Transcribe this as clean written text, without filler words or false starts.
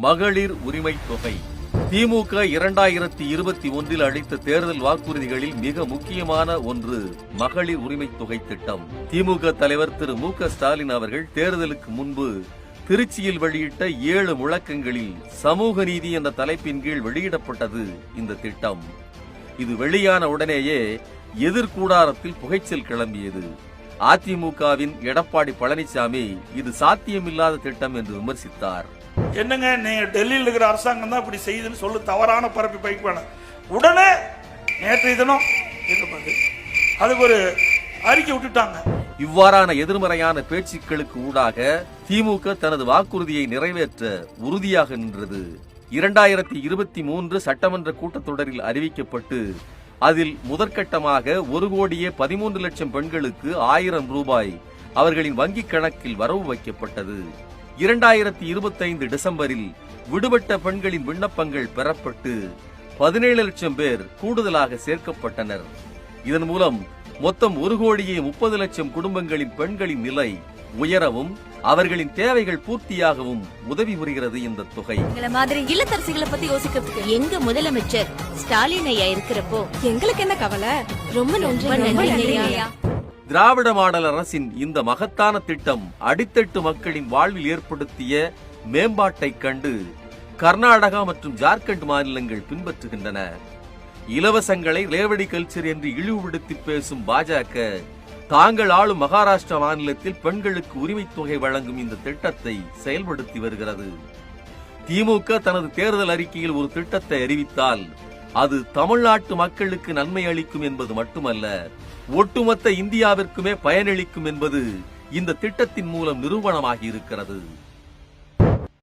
மகளிர் உரிமை தொகை. திமுக 2021 அளித்த தேர்தல் வாக்குறுதிகளில் மிக முக்கியமான ஒன்று மகளிர் உரிமை தொகை திட்டம். திமுக தலைவர் திரு மு.க. ஸ்டாலின் அவர்கள் தேர்தலுக்கு முன்பு திருச்சியில் வெளியிட்ட 7 முழக்கங்களில் சமூக நீதி என்ற தலைப்பின் கீழ் வெளியிடப்பட்டது இந்த திட்டம். இது வெளியான உடனேயே எதிர்கூடாரத்தில் புகைச்சல் கிளம்பியது. அதிமுகவின் எடப்பாடி பழனிசாமி இது சாத்தியமில்லாத திட்டம் என்று விமர்சித்தார். என்னங்க நீங்க டெல்லியில் இருக்கிற அரசாங்கம் தான் இப்படி செய்யுதுன்னு சொல்லு தவறான பரப்பி பைக்கு உடனே நேற்றைய தினம் அதுக்கு ஒரு அறிக்கை விட்டுட்டாங்க. இவ்வாறான எதிர்மறையான பேச்சுக்களுக்கு ஊடாக திமுக தனது வாக்குறுதியை நிறைவேற்ற உறுதியாக நின்றது. 2023 சட்டமன்ற கூட்டத்தொடரில் அறிவிக்கப்பட்டு அதில் முதற்கட்டமாக 1,13,00,000 பெண்களுக்கு 1000 ரூபாய் அவர்களின் வங்கிக் கணக்கில் வரவு வைக்கப்பட்டது. 2025 டிசம்பரில் விடுபட்ட பெண்களின் விண்ணப்பங்கள் பெறப்பட்டு 17 லட்சம் பேர் கூடுதலாக சேர்க்கப்பட்டனர். இதன் மூலம் மொத்தம் 1,30,00,000 குடும்பங்களின் பெண்களின் நிலை உயரவும் அவர்களின் தேவைகள் பூர்த்தியாகவும் உதவி புரிகிறது இந்த தொகை. மாதிரி இல்லத்தரசிகளை பத்தி யோசிக்கிறதுக்கு எங்க முதலமைச்சர் ஸ்டாலின் ஐயா இருக்கிறப்போ எங்களுக்கு என்ன கவலை? ரொம்ப நன்றி. திராவிட மாடல் அரசின் இந்த மகத்தான திட்டம் அடித்தட்டு மக்களின் வாழ்வில் ஏற்படுத்திய மேம்பாட்டை கண்டு கர்நாடகா மற்றும் ஜார்க்கண்ட் மாநிலங்கள் பின்பற்றுகின்றன. இலவசங்களை ரேவடி கல்ச்சர் என்று இழிவுபடுத்தி பேசும் பாஜக தாங்கள் ஆளும் மகாராஷ்டிரா மாநிலத்தில் பெண்களுக்கு உரிமை தொகை வழங்கும் இந்த திட்டத்தை செயல்படுத்தி வருகிறது. திமுக தனது தேர்தல் அறிக்கையில் ஒரு திட்டத்தை அறிவித்தால் அது தமிழ்நாட்டு மக்களுக்கு நன்மை அளிக்கும் என்பது மட்டுமல்ல, ஒட்டுமொத்த இந்தியாவிற்குமே பயனளிக்கும் என்பது இந்த திட்டத்தின் மூலம் நிரூபணமாகி இருக்கிறது.